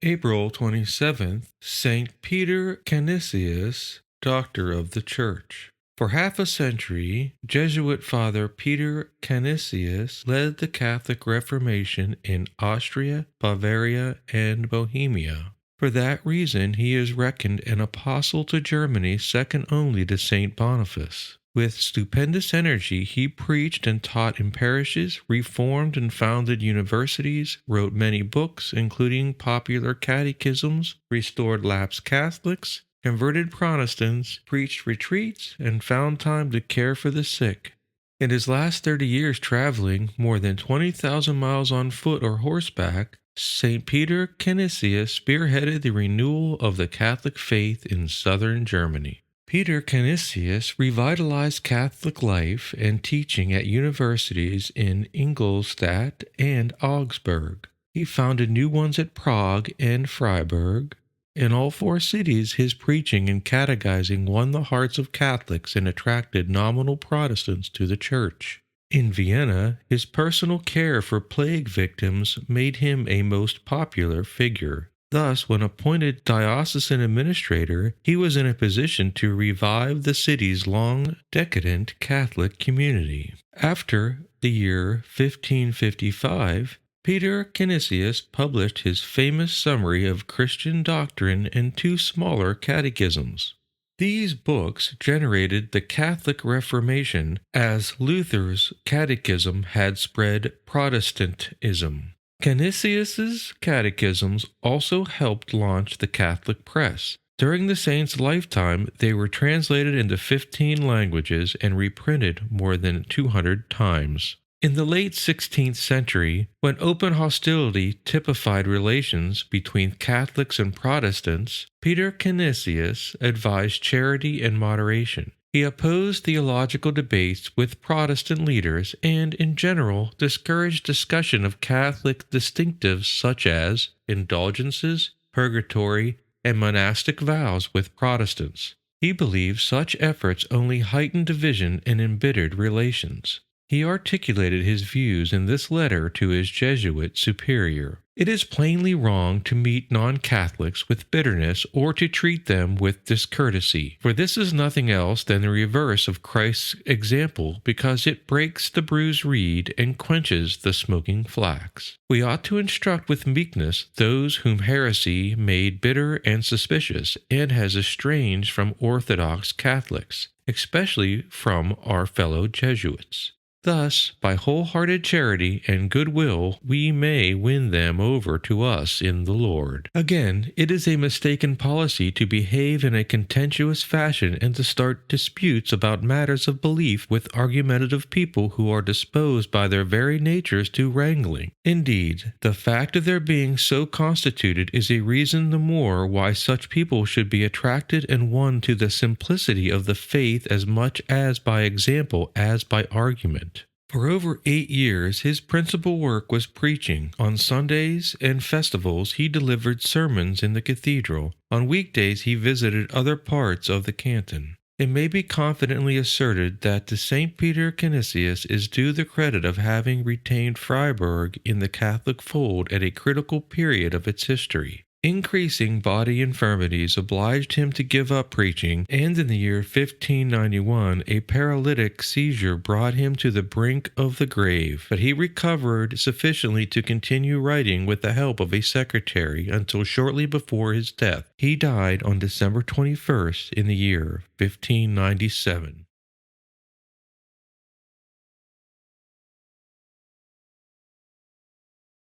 April 27th, Saint Peter Canisius, Doctor of the Church. For half a century, Jesuit Father Peter Canisius led the Catholic Reformation in Austria, Bavaria, and Bohemia. For that reason, he is reckoned an apostle to Germany, second only to Saint Boniface. With stupendous energy, he preached and taught in parishes, reformed and founded universities, wrote many books, including popular catechisms, restored lapsed Catholics, converted Protestants, preached retreats, and found time to care for the sick. In his last 30 years traveling more than 20,000 miles on foot or horseback, St. Peter Canisius spearheaded the renewal of the Catholic faith in southern Germany. Peter Canisius revitalized Catholic life and teaching at universities in Ingolstadt and Augsburg. He founded new ones at Prague and Freiburg. In all four cities, his preaching and catechizing won the hearts of Catholics and attracted nominal Protestants to the Church. In Vienna, his personal care for plague victims made him a most popular figure. Thus, when appointed diocesan administrator, he was in a position to revive the city's long decadent Catholic community. After the year 1555, Peter Canisius published his famous summary of Christian doctrine and two smaller catechisms. These books generated the Catholic Reformation as Luther's catechism had spread Protestantism. Canisius's catechisms also helped launch the Catholic press. During the saint's lifetime, they were translated into 15 languages and reprinted more than 200 times. In the late 16th century, when open hostility typified relations between Catholics and Protestants, Peter Canisius advised charity and moderation. He opposed theological debates with Protestant leaders and, in general, discouraged discussion of Catholic distinctives such as indulgences, purgatory, and monastic vows with Protestants. He believed such efforts only heightened division and embittered relations. He articulated his views in this letter to his Jesuit superior. It is plainly wrong to meet non-Catholics with bitterness or to treat them with discourtesy, for this is nothing else than the reverse of Christ's example, because it breaks the bruised reed and quenches the smoking flax. We ought to instruct with meekness those whom heresy made bitter and suspicious, and has estranged from Orthodox Catholics, especially from our fellow Jesuits. Thus, by wholehearted charity and goodwill, we may win them over to us in the Lord. Again, it is a mistaken policy to behave in a contentious fashion and to start disputes about matters of belief with argumentative people who are disposed by their very natures to wrangling. Indeed, the fact of their being so constituted is a reason the more why such people should be attracted and won to the simplicity of the faith as much as by example as by argument. For over 8 years, his principal work was preaching. On Sundays and festivals, he delivered sermons in the cathedral. On weekdays, he visited other parts of the canton. It may be confidently asserted that to St. Peter Canisius is due the credit of having retained Freiburg in the Catholic fold at a critical period of its history. Increasing body infirmities obliged him to give up preaching, and in the year 1591 a paralytic seizure brought him to the brink of the grave, but he recovered sufficiently to continue writing with the help of a secretary until shortly before his death. He died on December 21st in the year 1597.